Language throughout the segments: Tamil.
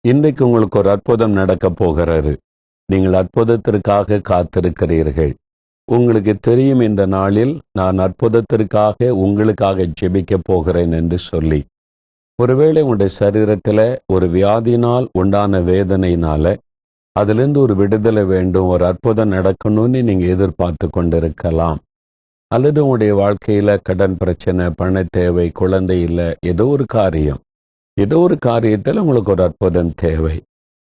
இன்றைக்கு உங்களுக்கு ஒரு அற்புதம் நடக்க போகிறது. நீங்கள் அற்புதத்திற்காக காத்திருக்கிறீர்கள். உங்களுக்கு தெரியும், இந்த நாளில் நான் அற்புதத்திற்காக உங்களுக்காக ஜெபிக்க போகிறேன் என்று சொல்லி. ஒருவேளை உங்களுடைய சரீரத்தில் ஒரு வியாதியினால் உண்டான வேதனையினால அதிலிருந்து ஒரு விடுதலை வேண்டும், ஒரு அற்புதம் நடக்கணும்னு நீங்க எதிர்பார்த்து கொண்டிருக்கலாம். அல்லது உங்களுடைய வாழ்க்கையில கடன் பிரச்சனை, பண தேவை, குழந்தை இல்லை, ஏதோ ஒரு காரியத்தில் உங்களுக்கு ஒரு அற்புதம் தேவை.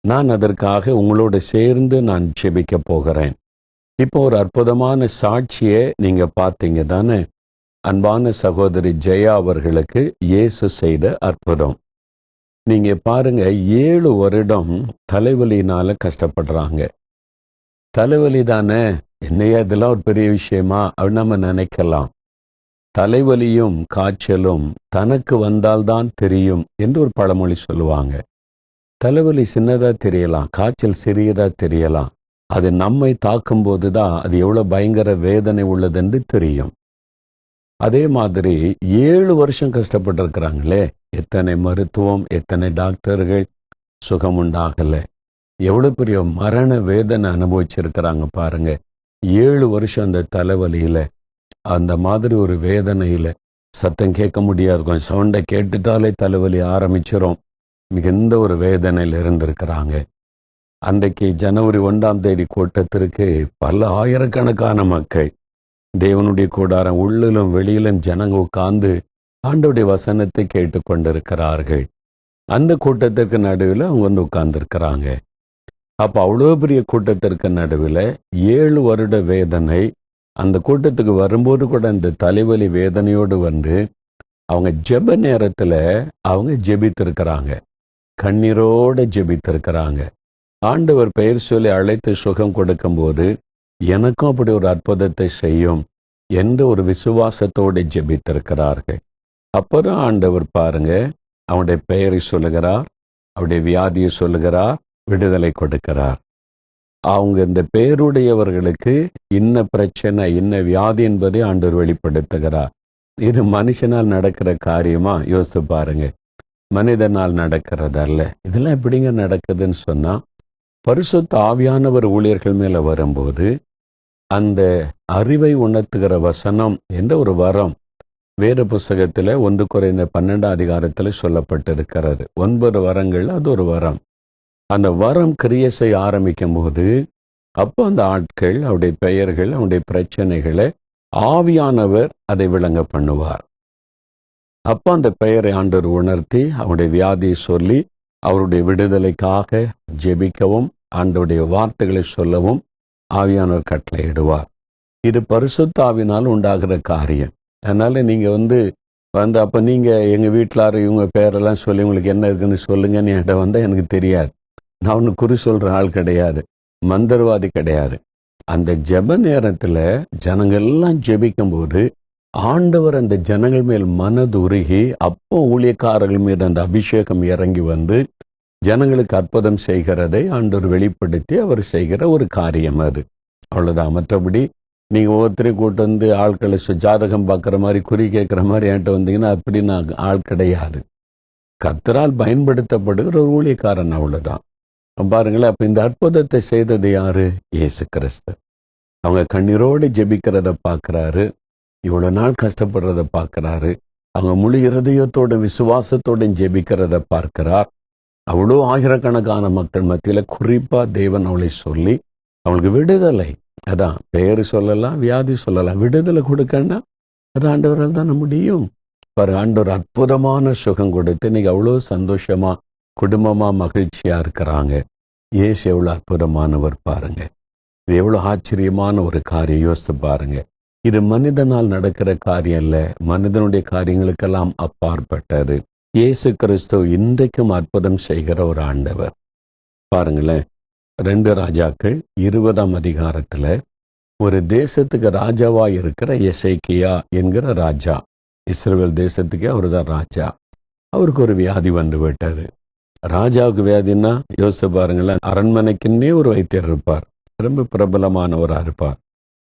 நான் அதற்காக உங்களோடு சேர்ந்து நான் ஜெபிக்க போகிறேன். இப்போ ஒரு அற்புதமான சாட்சியை நீங்க பார்த்தீங்க தானே? அன்பான சகோதரி ஜெயா அவர்களுக்கு இயேசு செய்த அற்புதம். நீங்க பாருங்க, 7 வருடம் தலைவலியினால கஷ்டப்படுறாங்க. தலைவலி தானே, என்னையா இதெல்லாம் ஒரு பெரிய விஷயமா அப்படின்னு நம்ம நினைக்கலாம். தலைவலியும் காய்ச்சலும் தனக்கு வந்தால்தான் தெரியும் என்று ஒரு பழமொழி சொல்லுவாங்க. தலைவலி சின்னதா தெரியலாம், காய்ச்சல் சிறியதா தெரியலாம். அது நம்மை தாக்கும் போதுதான் அது எவ்வளவு பயங்கர வேதனை உள்ளதென்று தெரியும். அதே மாதிரி 7 வருஷம் கஷ்டப்பட்டிருக்கிறாங்களே, எத்தனை மருத்துவம், எத்தனை டாக்டர்கள், சுகம் உண்டாகல. எவ்வளவு பெரிய மரண வேதனை அனுபவிச்சிருக்கிறாங்க பாருங்க. 7 வருஷம் அந்த தலைவலியில, அந்த மாதிரி ஒரு வேதனையில, சத்தம் கேட்க முடியாது, கொஞ்சம் சவுண்டை கேட்டுட்டாலே தலைவலி ஆரம்பிச்சிரும். மிகுந்த ஒரு வேதனையில் இருந்திருக்கிறாங்க. அன்றைக்கு ஜனவரி 1ஆம் தேதி கூட்டத்திற்கு பல ஆயிரக்கணக்கான மக்கள், தேவனுடைய கூடாரம் உள்ளிலும் வெளியிலும் ஜனங்க உட்கார்ந்து ஆண்டவருடைய வசனத்தை கேட்டு கொண்டிருக்கிறார்கள். அந்த கூட்டத்திற்கு நடுவில் அவங்க வந்து உட்கார்ந்துருக்கிறாங்க. அப்ப அவ்வளோ பெரிய கூட்டத்திற்கு நடுவில் 7 வருட வேதனை. அந்த கூட்டத்துக்கு வரும்போது கூட இந்த தலைவலி வேதனையோடு வந்து அவங்க ஜெப நேரத்துல அவங்க ஜெபித்திருக்கிறாங்க, கண்ணீரோட ஜெபித்திருக்கிறாங்க. ஆண்டவர் பெயர் சொல்லி அழைத்து சுகம் கொடுக்கும் போது எனக்கும் அப்படி ஒரு அற்புதத்தை செய்யும் என்று ஒரு விசுவாசத்தோடு ஜெபித்திருக்கிறார்கள். அப்புறம் ஆண்டவர் பாருங்க, அவனுடைய பெயரை சொல்லுகிறார், அவருடைய வியாதியை சொல்லுகிறார், விடுதலை கொடுக்கிறார். அவங்க இந்த பெயருடையவர்களுக்கு இன்ன பிரச்சனை, இன்ன வியாதி என்பதை ஆண்டவர் வெளிப்படுத்துகிறார். இது மனுஷனால் நடக்கிற காரியமா? யோசித்து பாருங்க. மனிதனால் நடக்கிறதல்ல. இதெல்லாம் எப்படிங்க நடக்குதுன்னு சொன்னா, பரிசுத்த ஆவியானவர் ஊழியர்கள் மேல வரும்போது அந்த அறிவை உணர்த்துகிற வசனம் என்ற ஒரு வரம் வேத புஸ்தகத்தில் 1 கொரிந்தியர் 12ஆம் அதிகாரத்தில் சொல்லப்பட்டிருக்கிறது. 9 வரங்கள், அது ஒரு வரம். அந்த வரம் கிரியை செய்ய ஆரம்பிக்கும் போது அப்போ அந்த ஆட்கள், அவருடைய பெயர்கள், அவருடைய பிரச்சனைகளை ஆவியானவர் அதை விளங்க பண்ணுவார். அப்போ அந்த பெயரை ஆண்டவர் உணர்த்தி அவருடைய வியாதியை சொல்லி அவருடைய விடுதலைக்காக ஜெபிக்கவும் ஆண்டவருடைய வார்த்தைகளை சொல்லவும் ஆவியானவர் கட்டளையிடுவார். இது பரிசுத்த ஆவியினால் உண்டாகிற காரியம். அதனால நீங்க வந்து அப்ப நீங்க எங்க வீட்டிலாரு இவங்க பேரெல்லாம் சொல்லி உங்களுக்கு என்ன இருக்குன்னு சொல்லுங்கன்னு என்கிட்ட வந்தா எனக்கு தெரியாது. நான் ஒன்று குறி சொல்ற ஆள் கிடையாது, மந்திரவாதி கிடையாது. அந்த ஜெப நேரத்துல ஜனங்கள் எல்லாம் ஜெபிக்கும் போது ஆண்டவர் அந்த ஜனங்கள் மேல் மனது உருகி அப்போ ஊழியக்காரர்கள் மீது அந்த அபிஷேகம் இறங்கி வந்து ஜனங்களுக்கு அற்புதம் செய்கிறதை ஆண்டவர் வெளிப்படுத்தி அவர் செய்கிற ஒரு காரியம் அது. அவ்வளவுதான். மற்றபடி நீங்க ஒவ்வொருத்தரையும் கூட்டு வந்து ஆட்களை ஜாதகம் பார்க்குற மாதிரி, குறி கேட்குற மாதிரி என்கிட்ட வந்தீங்கன்னா அப்படி நான் ஆள் கிடையாது. கர்த்தரால் பயன்படுத்தப்படுகிற ஒரு ஊழியக்காரன், அவ்வளவுதான். பாருங்களேன், அப்ப இந்த அற்புதத்தை செய்தது யாரு? இயேசு கிறிஸ்து. அவங்க கண்ணீரோடு ஜெபிக்கிறத பார்க்கிறாரு, இவ்வளவு நாள் கஷ்டப்படுறத பார்க்கிறாரு, அவங்க முழு இருதயத்தோட விசுவாசத்தோட ஜெபிக்கிறத பார்க்கிறார். அவ்வளோ ஆயிரக்கணக்கான மக்கள் மத்தியில குறிப்பா தேவன் அவளை சொல்லி அவளுக்கு விடுதலை, அதான் பெயர் சொல்லலாம், வியாதி சொல்லலாம், விடுதலை கொடுக்கன்னா அது ஆண்டவரால் தானே முடியும். ஆண்டவர் அற்புதமான சுகம் கொடுத்து இன்னைக்கு அவ்வளோ சந்தோஷமா குடும்பமா மகிழ்ச்சியா இருக்கிறாங்க. இயேசு எவ்வளவு அற்புதமானவர் பாருங்க. இது எவ்வளவு ஆச்சரியமான ஒரு காரியம். யோசித்து பாருங்க. இது மனிதனால் நடக்கிற காரியம் இல்ல, மனிதனுடைய காரியங்களுக்கெல்லாம் அப்பாற்பட்டது. இயேசு கிறிஸ்து இன்றைக்கும் அற்புதம் செய்கிற ஒரு ஆண்டவர். பாருங்களேன், 2 ராஜாக்கள் 20ஆம் அதிகாரத்துல ஒரு தேசத்துக்கு ராஜாவா இருக்கிற எசேக்கியா என்கிற ராஜா, இஸ்ரவேல் தேசத்துக்கே அவர் தான் ராஜா. அவருக்கு ஒரு வியாதி வந்து விட்டாரு. ராஜாவுக்கு வியாதின்னா யோசித்து பாருங்களேன், அரண்மனைக்குன்னே ஒரு வைத்தியர் இருப்பார், ரொம்ப பிரபலமானவராக இருப்பார்.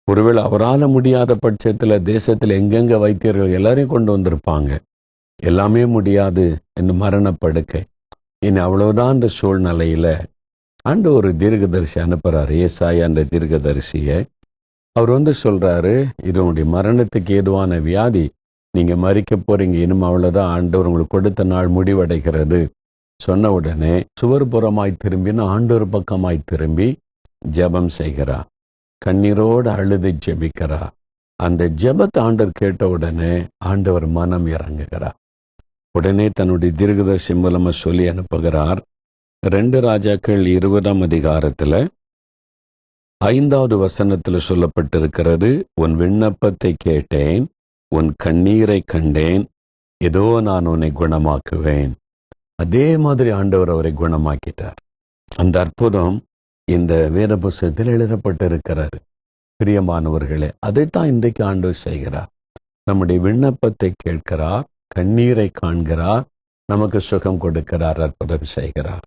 ஒருவேளை அவரால் முடியாத பட்சத்துல தேசத்துல எங்கெங்க வைத்தியர்கள் எல்லாரையும் கொண்டு வந்திருப்பாங்க. எல்லாமே முடியாது என்று மரணப்படுக்கை. இனி அவ்வளவுதான் இந்த சூழ்நிலையில ஒரு தீர்க்கதரிசி அனுப்புறாரு, ஏசாயா என்ற தீர்க்கதரிசிய. அவர் சொல்றாரு, இது உங்களுடைய மரணத்துக்கு ஏதுவான வியாதி, நீங்க மறிக்க போறீங்க, இனிமே அவ்வளவுதான், ஆண்டவர் உங்களுக்கு கொடுத்த நாள் முடிவடைகிறது சொன்ன உடனே சுவர்புறமாய் திரும்பின்னு ஆண்டவர் பக்கமாய் திரும்பி ஜெபம் செய்கிறா, கண்ணீரோடு அழுது ஜெபிக்கிறா. அந்த ஜெபத்தை ஆண்டவர் கேட்ட உடனே ஆண்டவர் மனம் இறங்குகிறார். உடனே தன்னுடைய தீர்க்கதரிசி மூலமா சொல்லி அனுப்புகிறார். 2 ராஜாக்கள் 20ஆம் அதிகாரத்துல 5வது வசனத்துல சொல்லப்பட்டிருக்கிறது, உன் விண்ணப்பத்தை கேட்டேன், உன் கண்ணீரை கண்டேன், ஏதோ நான் உன்னை குணமாக்குவேன். அதே மாதிரி ஆண்டவர் அவரை குணமாக்கிட்டார். அந்த அற்புதம் இந்த வேத புத்தகத்தில் எழுதப்பட்டிருக்கிறது. பிரியமானவர்களே, அதைத்தான் இன்றைக்கு ஆண்டவர் செய்கிறார். நம்முடைய விண்ணப்பத்தை கேட்கிறார், கண்ணீரை காண்கிறார், நமக்கு சுகம் கொடுக்கிறார், அற்புதம் செய்கிறார்.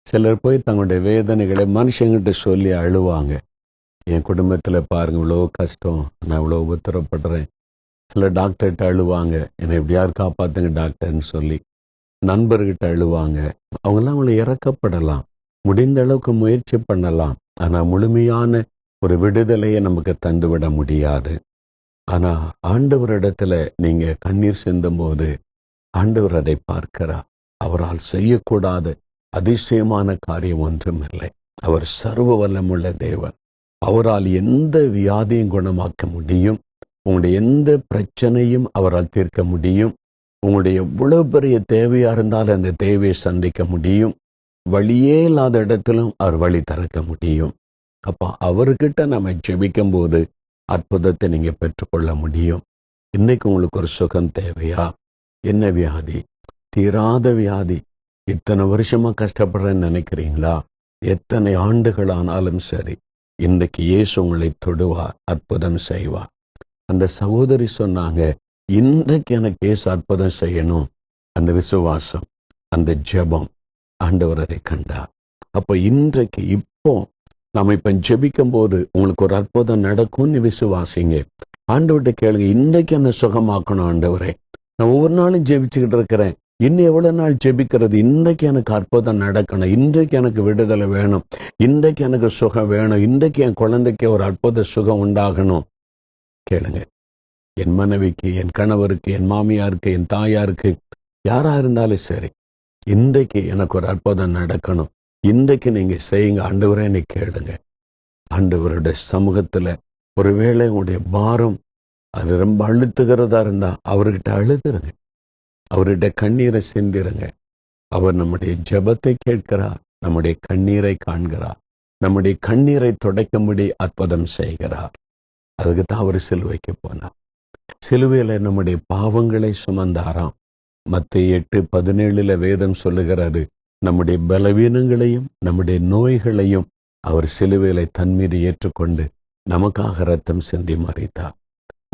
சிலர் போய் தங்களுடைய வேதனைகளை மனுஷங்கிட்ட சொல்லி அழுவாங்க. என் குடும்பத்தில் பாருங்க, இவ்வளோ கஷ்டம், நான் இவ்வளோ உத்தரப்படுறேன். சில டாக்டர்கிட்ட அழுவாங்க, என்னை எப்படியார் காப்பாத்துங்க டாக்டர்னு சொல்லி. நண்பர்கிட்ட அழுவாங்க. அவங்களாம் அவங்களை இறக்கப்படலாம், முடிந்த அளவுக்கு முயற்சி பண்ணலாம். ஆனால் முழுமையான ஒரு விடுதலையை நமக்கு தந்துவிட முடியாது. ஆனா ஆண்டவரிடத்துல நீங்க கண்ணீர் சிந்தும் போது ஆண்டவர் அதை பார்க்கிறார். அவரால் செய்யக்கூடாத அதிசயமான காரியம் ஒன்றும் இல்லை. அவர் சர்வ வல்லமுள்ள தேவன். அவரால் எந்த வியாதியும் குணமாக்க முடியும். உங்களுடைய எந்த பிரச்சனையும் அவரால் தீர்க்க முடியும். உங்களுடைய எவ்வளவு பெரிய தேவையா இருந்தாலும் அந்த தேவையை சந்திக்க முடியும். வழியே இல்லாத இடத்திலும் அவர் வழி திறக்க முடியும். அப்ப அவர்கிட்ட நம்ம ஜெபிக்கும் போது அற்புதத்தை நீங்க பெற்றுக்கொள்ள முடியும். இன்னைக்கு உங்களுக்கு ஒரு சுகம் தேவையா? என்ன வியாதி? தீராத வியாதி. இத்தனை வருஷமா கஷ்டப்படுறேன்னு நினைக்கிறீங்களா? எத்தனை ஆண்டுகள் ஆனாலும் சரி, இன்றைக்கு இயேசு உங்களை தொடுவார், அற்புதம் செய்வார். அந்த சகோதரி சொன்னாங்க, இன்றைக்கு எனக்கு இயேசு அற்புதம் செய்யணும். அந்த விசுவாசம், அந்த ஜெபம், ஆண்டவர் அதை கண்டார். அப்ப இன்றைக்கு இப்போ நாம இப்ப ஜெபிக்கும் போது உங்களுக்கு ஒரு அற்புதம் நடக்கும்னு விசுவாசிங்க. ஆண்டவர்கிட்ட கேளுங்க, இன்றைக்கு என்ன சுகமாக்கணும் ஆண்டவரே, நான் ஒவ்வொரு நாளும் ஜெபிச்சுக்கிட்டு இருக்கிறேன், இன்னும் எவ்வளவு நாள் ஜெபிக்கிறது? இன்றைக்கு எனக்கு அற்புதம் நடக்கணும், இன்றைக்கு எனக்கு விடுதலை வேணும், இன்றைக்கு எனக்கு சுகம் வேணும், இன்றைக்கு என் குழந்தைக்கு ஒரு அற்புத சுகம் உண்டாகணும். கேளுங்க. என் மனைவிக்கு, என் கணவருக்கு, என் மாமியாருக்கு, என் தாயாருக்கு, யாரா இருந்தாலும் சரி, இன்றைக்கு எனக்கு ஒரு அற்புதம் நடக்கணும், இன்றைக்கு நீங்க செய்யுங்க ஆண்டவரே, நீ கேளுங்க. ஆண்டவருடைய சமூகத்துல ஒருவேளை உங்களுடைய பாரம் அது ரொம்ப அழுத்துகிறதா இருந்தா அவர்கிட்ட அழுதுருங்க, அவருடைய கண்ணீரை சிந்திருங்க. அவர் நம்முடைய ஜெபத்தை கேட்கிறார், நம்முடைய கண்ணீரை காண்கிறார், நம்முடைய கண்ணீரை துடைக்கும்படி அற்புதம் செய்கிறார். அதுக்கு தான் அவர் சிலுவைக்கு போனார். சிலுவையில நம்முடைய பாவங்களை சுமந்தாராம். மத்தேயு 8:17 வேதம் சொல்லுகிறாரு, நம்முடைய பலவீனங்களையும் நம்முடைய நோய்களையும் அவர் சிலுவையில தன்மீது ஏற்றுக்கொண்டு நமக்காக இரத்தம் சிந்தி மரித்தார்.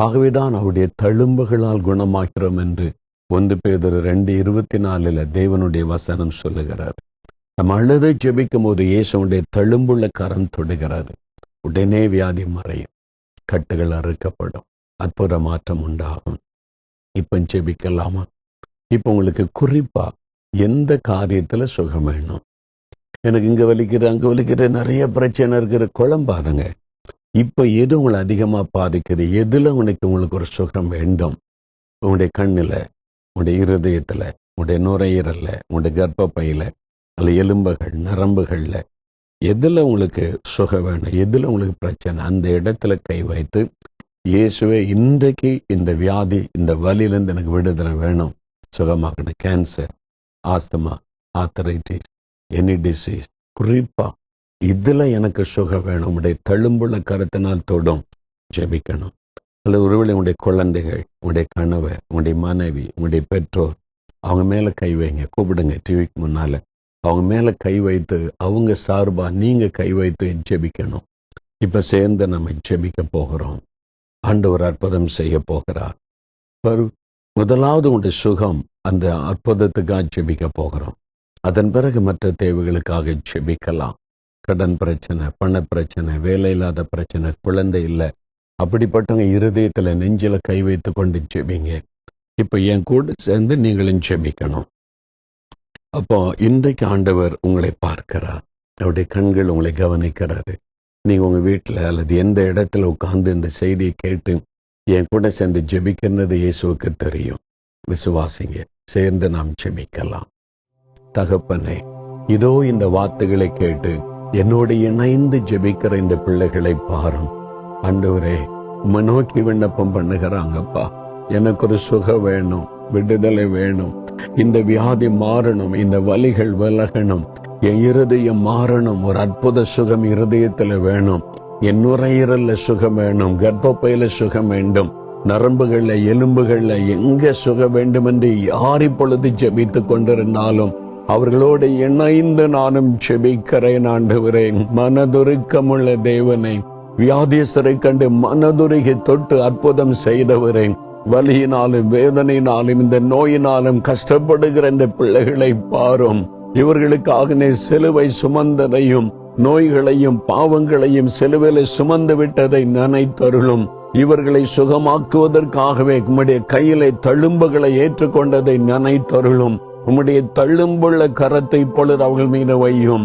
ஆகவேதான் அவருடைய தழும்புகளால் குணமாக்கிறோம் என்று 1 பேதுரு 2:24 தேவனுடைய வசனம் சொல்லுகிறார். நம்ம அழுது ஜெபிக்கும் போது இயேசுடைய தழும்புள்ள கரம் தொடுகிறாரு. உடனே வியாதி மறையும், கட்டுகள் அறுக்கப்படும், அற்புத மாற்றம் உண்டாகும். இப்ப ஜெபிக்கலாமா? இப்ப உங்களுக்கு குறிப்பா எந்த காரியத்துல சுகம் வேணும்? எனக்கு இங்க வலிக்கிற, அங்க வலிக்கிற, நிறைய பிரச்சனை இருக்கிற, குழம்பாருங்க. இப்ப எது உங்களை அதிகமா பாதிக்குது? எதுல உங்களுக்கு ஒரு சுகம் வேண்டும்? உங்களுடைய கண்ணுல, உங்களுடைய இருதயத்துல, உங்களுடைய நுரையீரல்ல, உங்களுடைய கர்ப்பப்பையில, அல்ல எலும்புகள், நரம்புகள்ல, எதுல உங்களுக்கு சுகம் வேணும்? எதுல உங்களுக்கு பிரச்சனை? அந்த இடத்துல கை வைத்து, இயேசுவே இன்றைக்கு இந்த வியாதி, இந்த வலியிலிருந்து எனக்கு விடுதலை வேணும், சுகமாக்கணும். Cancer, asthma, arthritis, any disease, குறிப்பா இதுல எனக்கு சுகம் வேணும், உடைய தழும்புள்ள கருத்தினால் தொடும் ஜெபிக்கணும். அல்லது ஒருவேளை உங்களுடைய குழந்தைகள், உங்களுடைய கணவர், உங்களுடைய மனைவி, உங்களுடைய பெற்றோர், அவங்க மேல கை வைங்க, கூப்பிடுங்க டிவிக்கு முன்னால. அவங்க மேல கை வைத்து அவங்க சார்பா நீங்க கை வைத்து ஜெபிக்கணும். இப்ப சேர்ந்து நம்ம ஜெபிக்க போகிறோம். ஆண்டவர் அற்புதம் செய்ய போகிறார். முதலாவது உங்களுடைய சுகம், அந்த அற்புதத்துக்காக ஜெபிக்க போகிறோம். அதன் பிறகு மற்ற தேவைகளுக்காக ஜெபிக்கலாம். கடன் பிரச்சனை, பண பிரச்சனை, வேலை இல்லாத பிரச்சனை, குழந்தை இல்லை, அப்படிப்பட்டவங்க இருதயத்துல நெஞ்சில கை வைத்து கொண்டு ஜெபிங்க. இப்ப என் கூட சேர்ந்து நீங்களும் ஜெபிக்கணும். அப்போ இன்றைக்கு ஆண்டவர் உங்களை பார்க்கிறார், அவருடைய கண்கள் உங்களை கவனிக்கிறாரு. நீங்க உங்க வீட்டில் அல்லது எந்த இடத்துல உட்கார்ந்து இந்த செய்தியை கேட்டு என் கூட சேர்ந்து ஜெபிக்கிறது இயேசுவுக்கு தெரியும். விசுவாசிங்க, சேர்ந்து நாம் ஜெபிக்கலாம். தகப்பனே, இதோ இந்த வார்த்தைகளை கேட்டு என்னோடு இணைந்து ஜெபிக்கிற இந்த பிள்ளைகளை பாரும். ஆண்டவரே, உம்மை நோக்கி விண்ணப்பம் பண்ணுகிறாங்கப்பா. எனக்கு ஒரு சுகம் வேணும், விடுதலை வேணும், இந்த வியாதி மாறணும், இந்த வலிகள் விலகணும், என் இருதயம் மாறணும், ஒரு அற்புத சுகம் இருதயத்துல வேணும், என் நுரையீரல்ல சுகம் வேணும், கர்ப்பப்பையில சுகம் வேண்டும், நரம்புகள்ல எலும்புகள்ல எங்க சுகம் வேண்டும் என்று யார் இப்பொழுது ஜெபித்துக் கொண்டிருந்தாலும் அவர்களோடு இணைந்து நானும் ஜெபிக்கிறேன். ஆண்டவரே, மனதுருக்கமுள்ள தேவனே, வியாதியஸ்தரை கண்டு மனதுருகி தொட்டு அற்புதம் செய்தவரே, வலியினாலும் வேதனையினாலும் இந்த நோயினாலும் கஷ்டப்படுகிற இந்த பிள்ளைகளை பாரும். இவர்களுக்காக நீ சிலுவை சுமந்ததையும் நோய்களையும் பாவங்களையும் சிலுவையில சுமந்து விட்டதை நினைத்தருளும். இவர்களை சுகமாக்குவதற்காகவே உம்முடைய கையிலே தழும்புகளை ஏற்றுக்கொண்டதை நினைத்தருளும். உம்முடைய தழும்புள்ள கரத்தை இப்பொழுது அவர்கள் மீது வையும்.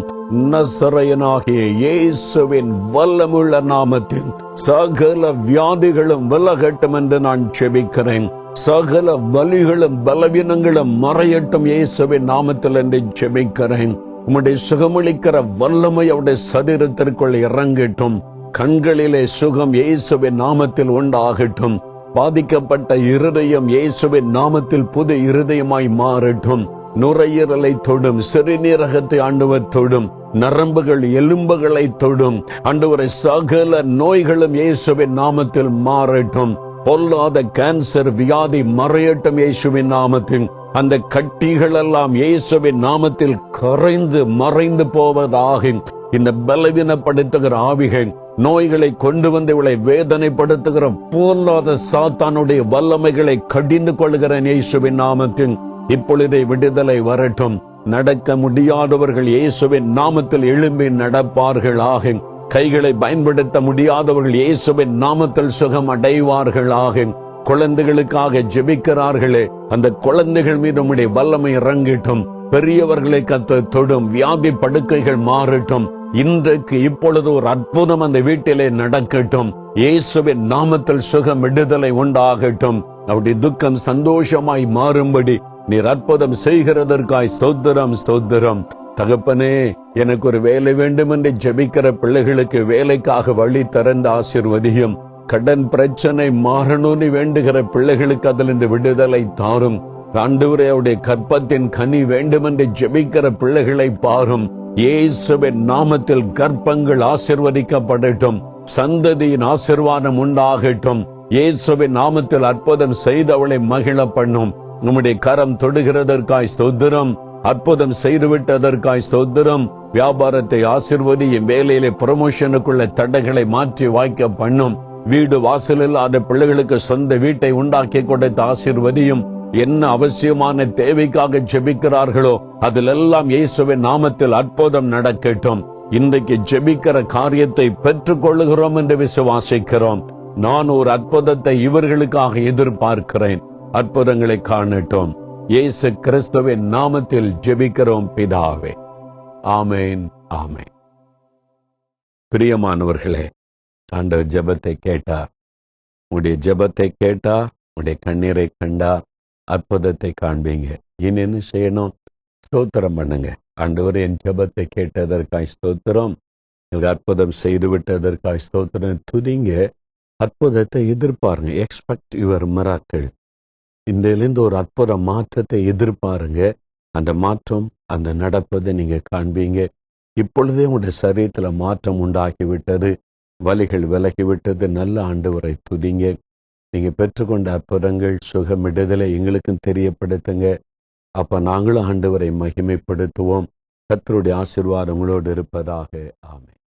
நசரேயனாகிய இயேசுவின் வல்லமுள்ள நாமத்தில் சகல வியாதிகளும் விலகட்டும் என்று நான் ஜெபிக்கிறேன். சகல வலிகளும் பலவீனங்களும் மறையட்டும் இயேசுவின் நாமத்தில் என்று ஜெபிக்கிறேன். உம்முடைய சுகமளிக்கிற வல்லமை அவருடைய சரீரத்திற்குள் இறங்கட்டும். கண்களிலே சுகம் இயேசுவின் நாமத்தில் உண்டாகட்டும். பாதிக்கப்பட்ட இருதயம் இயேசுவின் நாமத்தில் புது இருதயமாய் மாறட்டும். நுரையீரலை தொடும், சிறுநீரகத்தை ஆண்டவர் தொடும், நரம்புகள் எலும்புகளை தொடும். ஆண்டவரை சகல நோய்களும் இயேசுவின் நாமத்தில் மாறட்டும். பொல்லாத கேன்சர் வியாதி மறையட்டும் இயேசுவின் நாமத்தில். அந்த கட்டிகள் எல்லாம் இயேசுவின் நாமத்தில் கரைந்து மறைந்து போவதாக. இந்த பலவீனப்படுத்துகிற ஆவிகள், நோய்களை கொண்டு வந்து இவளை வேதனைப்படுத்துகிற பொல்லாத சாத்தானுடைய வல்லமைகளை கடிந்து கொள்கிற இயேசுவின் நாமத்தில் இப்பொழுதே விடுதலை வரட்டும். நடக்க முடியாதவர்கள் இயேசுவின் நாமத்தில் எழும்பி நடப்பார்களாக. கைகளை பயன்படுத்த முடியாதவர்கள் இயேசுவின் நாமத்தில் சுகம் அடைவார்களாக. குழந்தைகளுக்காக ஜெபிக்கிறார்களே, அந்த குழந்தைகள் மீது உம்முடைய வல்லமை இறங்கட்டும். பெரியவர்களை கர்த்தர் தொடும், வியாதி படுக்கைகள் மாறட்டும். இன்றைக்கு இப்பொழுது ஒரு அற்புதம் அந்த வீட்டிலே நடக்கட்டும். இயேசுவின் நாமத்தில் சுகம் விடுதலை உண்டாகட்டும். அவருடைய துக்கம் சந்தோஷமாய் மாறும்படி நீர் அற்புதம் செய்கிறதற்காய் ஸ்தோத்திரம், ஸ்தோத்திரம். தகப்பனே, எனக்கு ஒரு வேலை வேண்டும் என்று ஜெபிக்கிற பிள்ளைகளுக்கு வேலைக்காக வழி திறந்து ஆசீர்வதியும். கடன் பிரச்சனை மாறணும்னு வேண்டுகிற பிள்ளைகளுக்கு அதிலிருந்து விடுதலை தாரும். ஆண்டவரே, அவருடைய கற்பத்தின் கனி வேண்டும் என்று ஜெபிக்கிற பிள்ளைகளை பாரும். இயேசுவின் நாமத்தில் கற்பங்கள் ஆசீர்வதிக்கப்படட்டும். சந்ததியின் ஆசீர்வாதம் உண்டாகட்டும். இயேசுவின் நாமத்தில் அற்புதம் செய்தவளை மகிழ பண்ணும். நம்முடைய கரம் தொடுகிறதற்காய் ஸ்தோத்திரம். அற்புதம் செய்துவிட்டதற்காய் ஸ்தோத்திரம். வியாபாரத்தை ஆசீர்வதியும். வேலையிலே ப்ரமோஷனுக்குள்ள தடைகளை மாற்றி வாய்க்க பண்ணும். வீடு வாசல் இல்லாத பிள்ளைகளுக்கு சொந்த வீட்டை உண்டாக்கி கொடுத்த ஆசீர்வதியும். என்ன அவசியமான தேவைக்காக ஜெபிக்கிறார்களோ அதிலெல்லாம் இயேசுவின் நாமத்தில் அற்புதம் நடக்கட்டும். இன்றைக்கு ஜெபிக்கிற காரியத்தை பெற்றுக் கொள்ளுகிறோம் என்று விசுவாசிக்கிறோம். நான் ஒரு அற்புதத்தை இவர்களுக்காக எதிர்பார்க்கிறேன். அற்புதங்களை காணட்டும். இயேசு கிறிஸ்துவின் நாமத்தில் ஜெபிக்கிறோம் பிதாவே. ஆமேன், ஆமேன். பிரியமானவர்களே, ஆண்டவர் ஜெபத்தை கேட்டார். உடைய ஜெபத்தை கேட்டார். உடைய கண்ணீரை கண்டார். அற்புதத்தை காண்பீங்க. இனி என்ன செய்யணும்? ஸ்தோத்திரம் பண்ணுங்க. ஆண்டவர், என் ஜெபத்தை கேட்டதற்காய் ஸ்தோத்திரம், அற்புதம் செய்து விட்டதற்காய் ஸ்தோத்திரம். துதிங்க. அற்புதத்தை எதிர்பாருங்க. Expect your miracle. இதிலிருந்து ஒரு அற்புத மாற்றத்தை எதிர்பாருங்க. அந்த மாற்றம், அந்த நடப்பதை நீங்க காண்பீங்க. இப்பொழுதே உங்களுடைய சரீரத்துல மாற்றம் உண்டாகிவிட்டது. வலிகள் விலகிவிட்டது. நல்ல ஆண்டவரை துதிங்க. நீங்க பெற்றுக்கொண்ட அற்புதங்கள், சுகம், விடுதலை எங்களுக்கும் தெரியப்படுத்துங்க. அப்ப நாங்களும் ஆண்டவரை மகிமைப்படுத்துவோம். கர்த்தருடைய ஆசீர்வாதம் உங்களோடு இருப்பதாக. ஆமென்.